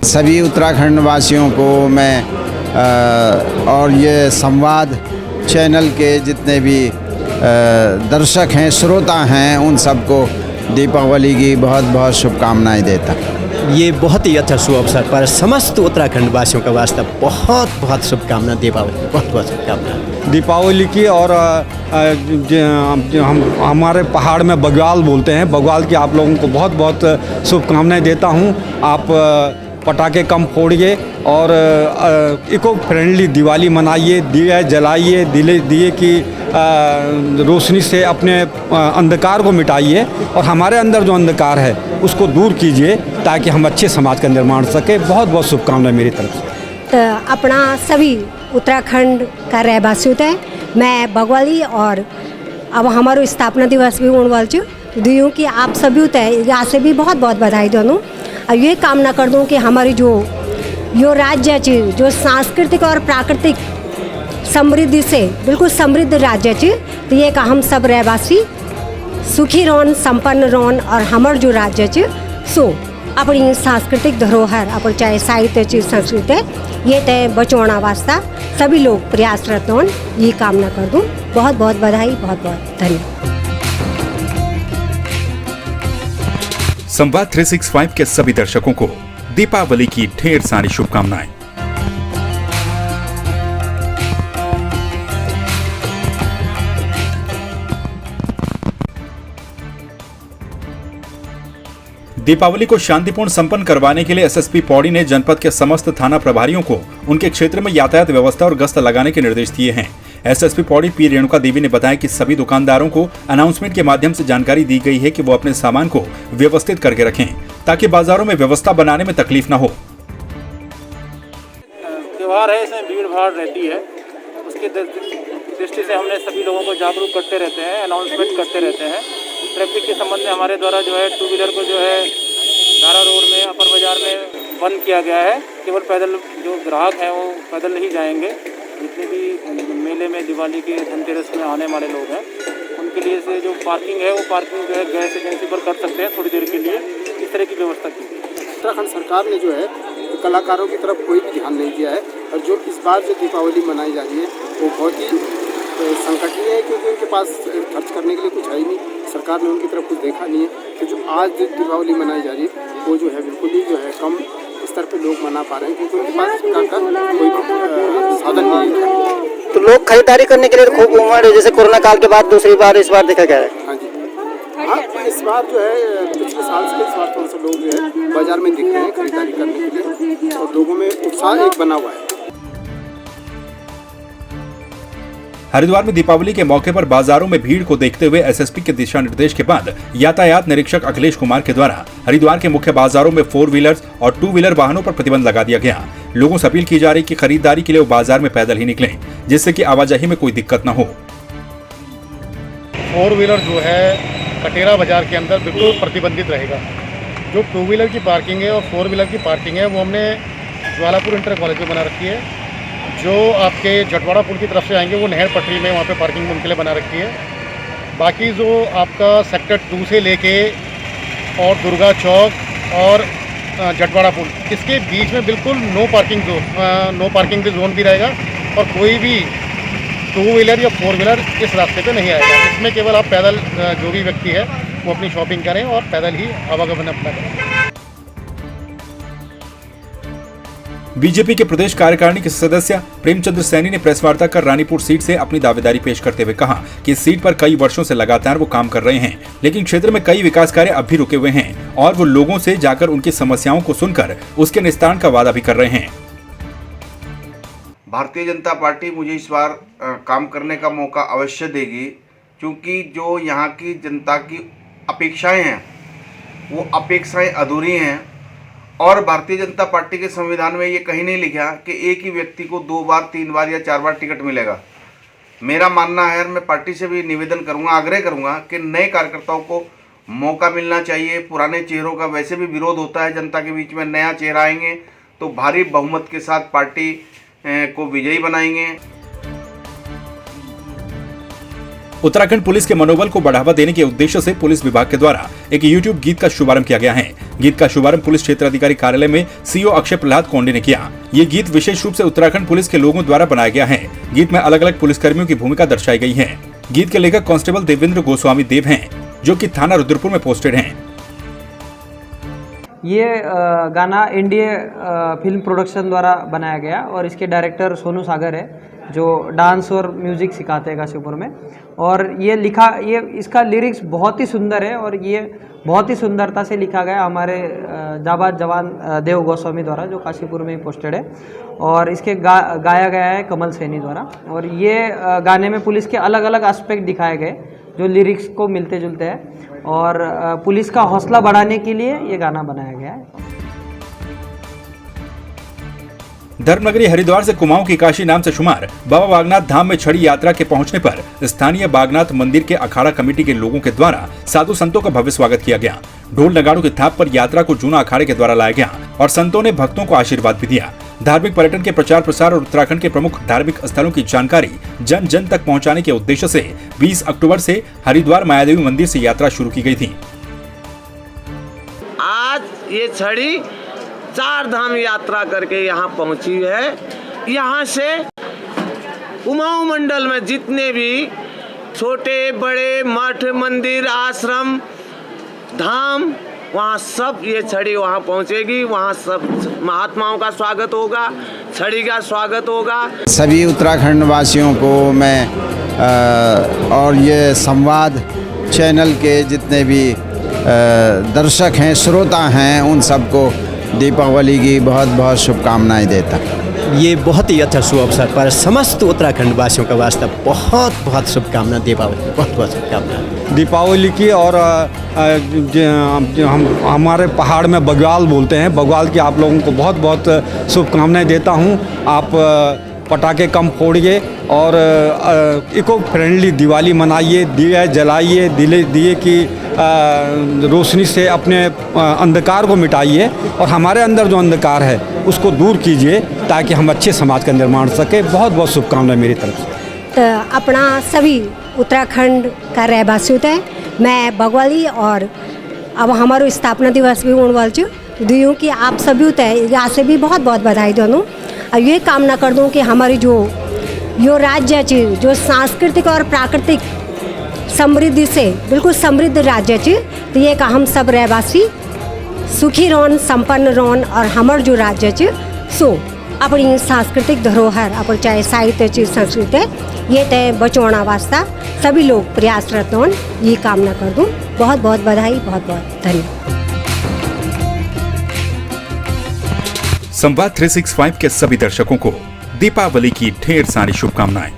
सभी उत्तराखंड वासियों को मैं और ये संवाद चैनल के जितने भी दर्शक हैं, श्रोता हैं, उन सबको दीपावली की बहुत बहुत शुभकामनाएं देता। ये बहुत ही अच्छा शुभ अवसर पर समस्त उत्तराखंड वासियों का वास्ता बहुत बहुत शुभकामनाएं। दीपावली बहुत बहुत शुभकामनाएं दीपावली की। और हम हमारे पहाड़ में बग्वाल बोलते हैं, बग्वाल की आप लोगों को बहुत बहुत शुभकामनाएं देता हूं। आप पटाखे कम फोड़िए और इको फ्रेंडली दिवाली मनाइए, दिए जलाइए, दिए की रोशनी से अपने अंधकार को मिटाइए और हमारे अंदर जो अंधकार है उसको दूर कीजिए ताकि हम अच्छे समाज का निर्माण सके। बहुत बहुत शुभकामनाएं मेरी तरफ से। तो अपना सभी उत्तराखंड का रहवासी होता है, मैं बग्वाली और अब हमारो स्थापना दिवस भी होने वाला दूँ कि आप सभी होता है यहाँ से भी बहुत बहुत बधाई दूँ और ये कामना कर दूँ कि हमारी जो राज्य जो सांस्कृतिक और प्राकृतिक समृद्धि से बिल्कुल समृद्ध राज्य तो ये का हम सब रहवासी सुखी रौन संपन्न रौन और हमार जो राज्य सो अपनी सांस्कृतिक धरोहर अपन चाहे साहित्य संस्कृति ये तय बचाना वास्ता सभी लोग प्रयासरत हों, ये कामना कर दूँ। बहुत बहुत बधाई, बहुत बहुत धन्यवाद। संवाद 365 के सभी दर्शकों को दीपावली की ढेर सारी शुभकामनाएं। दीपावली को शांतिपूर्ण संपन्न करवाने के लिए एसएसपी पौड़ी ने जनपद के समस्त थाना प्रभारियों को उनके क्षेत्र में यातायात व्यवस्था और गश्त लगाने के निर्देश दिए हैं। एसएसपी पौड़ी पी रेणुका देवी ने बताया कि सभी दुकानदारों को अनाउंसमेंट के माध्यम से जानकारी दी गई है कि वो अपने सामान को व्यवस्थित करके रखें ताकि बाजारों में व्यवस्था बनाने में तकलीफ न हो। त्योहार है, इसमें भीड़ भाड़ रहती है, उसकी दृष्टि से हमने सभी लोगों को जागरूक करते रहते हैं, अनाउंसमेंट करते रहते हैं। ट्रैफिक के संबंध में हमारे द्वारा जो है 2 व्हीलर को जो है धारा रोड में अपर बाजार में बंद किया गया है। केवल पैदल जो ग्राहक हैं वो पैदल नहीं जाएंगे। जितने भी मेले में दिवाली के धनतेरस में आने वाले लोग हैं उनके लिए से जो पार्किंग है वो पार्किंग जो है गैस एजेंसी पर कर सकते हैं थोड़ी देर के लिए। इस तरह की व्यवस्था की है। उत्तराखंड सरकार ने जो है कलाकारों की तरफ कोई भी ध्यान नहीं दिया है और जो इस बार जो दीपावली मनाई जा रही है वो बहुत ही संकटनीय है क्योंकि उनके पास खर्च करने के लिए कुछ है ही नहीं। सरकार ने उनकी तरफ कुछ देखा नहीं है कि जो आज दीपावली मनाई जा रही है वो जो है बिल्कुल ही जो है कम स्तर पे लोग मना पा रहे हैं क्योंकि उनके पास सरकार का कोई साधन नहीं है। तो लोग खरीदारी करने के लिए खूब उमड़ है, जैसे कोरोना काल के बाद दूसरी बार इस बार देखा गया है। हाँ जी, हाँ इस बार जो है पिछले साल से इस बार थोड़ा सा लोग जो है बाजार में दिख रहे हैं खरीदारी करने के लिए और लोगों में उत्साह एक बना हुआ है। हरिद्वार में दीपावली के मौके पर बाजारों में भीड़ को देखते हुए एसएसपी के दिशा निर्देश के बाद यातायात निरीक्षक अखिलेश कुमार के द्वारा हरिद्वार के मुख्य बाजारों में 4 व्हीलर्स और 2 व्हीलर वाहनों पर प्रतिबंध लगा दिया गया। लोगों से अपील की जा रही कि खरीदारी के लिए वो बाजार में पैदल ही निकलें जिससे कि आवाजाही में कोई दिक्कत न हो। 4 व्हीलर जो है कटेरा बाजार के अंदर बिल्कुल प्रतिबंधित रहेगा। जो 2 व्हीलर की पार्किंग है और 4 व्हीलर की पार्किंग है वो हमने ज्वालापुर इंटर कॉलेज में बना रखी है। जो आपके जटवाड़ा पुल की तरफ से आएंगे वो नहर पटरी में वहाँ पे पार्किंग उनके लिए बना रखी है। बाकी जो आपका सेक्टर 2 से लेके और दुर्गा चौक और जटवाड़ा पुल इसके बीच में बिल्कुल नो पार्किंग जोन भी रहेगा और कोई भी 2 व्हीलर या 4 व्हीलर इस रास्ते पे नहीं आएगा। इसमें केवल आप पैदल जो भी व्यक्ति है वो अपनी शॉपिंग करें और पैदल ही आवागमन अपना करें। बीजेपी के प्रदेश कार्यकारिणी के सदस्य प्रेमचंद्र सैनी ने प्रेस वार्ता कर रानीपुर सीट से अपनी दावेदारी पेश करते हुए कहा कि इस सीट पर कई वर्षों से लगातार वो काम कर रहे हैं लेकिन क्षेत्र में कई विकास कार्य अब भी रुके हुए हैं और वो लोगों से जाकर उनकी समस्याओं को सुनकर उसके निस्तारण का वादा भी कर रहे हैं। भारतीय जनता पार्टी मुझे इस बार काम करने का मौका अवश्य देगी क्योंकि जो यहाँ की जनता की अपेक्षाएं हैं वो अपेक्षाएं अधूरी हैं और भारतीय जनता पार्टी के संविधान में ये कहीं नहीं लिखा कि एक ही व्यक्ति को 2 बार 3 बार या 4 बार टिकट मिलेगा। मेरा मानना है और मैं पार्टी से भी निवेदन करूंगा, आग्रह करूंगा कि नए कार्यकर्ताओं को मौका मिलना चाहिए। पुराने चेहरों का वैसे भी विरोध होता है जनता के बीच में, नया चेहरा आएंगे तो भारी बहुमत के साथ पार्टी को विजयी बनाएंगे। उत्तराखंड पुलिस के मनोबल को बढ़ावा देने के उद्देश्य से पुलिस विभाग के द्वारा एक YouTube गीत का शुभारंभ किया गया है गीत का शुभारंभ पुलिस क्षेत्र अधिकारी कार्यालय में सीओ अक्षय प्रहलाद कोंडे ने किया। ये गीत विशेष रूप से उत्तराखंड पुलिस के लोगों द्वारा बनाया गया है। गीत में अलग अलग पुलिसकर्मियों की भूमिका दर्शाई गई है। गीत के लेखक कांस्टेबल देवेंद्र गोस्वामी देव हैं, जो कि थाना रुद्रपुर में पोस्टेड हैं। ये गाना इंडिया फिल्म प्रोडक्शन द्वारा बनाया गया और इसके डायरेक्टर सोनू सागर है, जो डांस और म्यूज़िक सिखाते हैं काशीपुर में। और ये इसका लिरिक्स बहुत ही सुंदर है और ये बहुत ही सुंदरता से लिखा गया हमारे जाबाज जवान देव गोस्वामी द्वारा, जो काशीपुर में ही पोस्टेड है। और इसके गाया गया है कमल सैनी द्वारा। और ये गाने में पुलिस के अलग अलग एस्पेक्ट दिखाए गए जो लिरिक्स को मिलते जुलते हैं और पुलिस का हौसला बढ़ाने के लिए ये गाना बनाया गया है। धर्मनगरी हरिद्वार से कुमाऊं की काशी नाम से शुमार बाबा बागनाथ धाम में छड़ी यात्रा के पहुंचने पर स्थानीय बागनाथ मंदिर के अखाड़ा कमेटी के लोगों के द्वारा साधु संतों का भव्य स्वागत किया गया। ढोल नगाड़ों की थाप पर यात्रा को जूना अखाड़े के द्वारा लाया गया और संतों ने भक्तों को आशीर्वाद भी दिया। धार्मिक पर्यटन के प्रचार प्रसार और उत्तराखंड के प्रमुख धार्मिक स्थलों की जानकारी जन जन तक पहुँचाने के उद्देश्य से 20 अक्टूबर से हरिद्वार मायादेवी मंदिर से यात्रा शुरू की गई थी। आज ये छड़ी 4 धाम यात्रा करके यहाँ पहुंची है। यहाँ से कुमाऊं मंडल में जितने भी छोटे बड़े मठ मंदिर आश्रम धाम, वहाँ सब ये छड़ी वहाँ पहुँचेगी। वहाँ सब महात्माओं का स्वागत होगा, छड़ी का स्वागत होगा। सभी उत्तराखंड वासियों को मैं और ये संवाद चैनल के जितने भी दर्शक हैं, श्रोता हैं, उन सबको दीपावली की बहुत बहुत शुभकामनाएं देता। ये बहुत ही अच्छा शुभ अवसर पर समस्त उत्तराखंड वासियों का वास्ता बहुत बहुत शुभकामना। दीपावली की बहुत बहुत शुभकामना दीपावली की। और हम हमारे पहाड़ में बग्वाल बोलते हैं, बग्वाल की आप लोगों को बहुत बहुत शुभकामनाएं देता हूं। आप पटाखे कम फोड़िए और इको फ्रेंडली दिवाली मनाइए, दिए जलाइए, दिए की रोशनी से अपने अंधकार को मिटाइए और हमारे अंदर जो अंधकार है उसको दूर कीजिए ताकि हम अच्छे समाज का निर्माण सके। बहुत बहुत शुभकामनाएं मेरी तरफ से। तो अपना सभी उत्तराखंड का रहवासी होता है, मैं बग्वाली और अब हमारो स्थापना दिवस भी होने वाला दूँ कि आप सभी होता है यहाँ से भी बहुत बहुत बधाई दोनों। और ये कामना कर दूँ कि हमारी जो राज्य जो सांस्कृतिक और प्राकृतिक समृद्धि से बिल्कुल समृद्ध राज्य तो ये का हम सब रहवासी सुखी रोन संपन्न रोन और हमार जो राज्य सो अपनी सांस्कृतिक धरोहर अपन चाहे साहित्य संस्कृति ये तय बचवाना वास्ता सभी लोग प्रयासरत हों, ये कामना कर दूँ। बहुत बहुत बधाई, बहुत बहुत धन्यवाद। संवाद 365 के सभी दर्शकों को दीपावली की ढेर सारी शुभकामनाएं।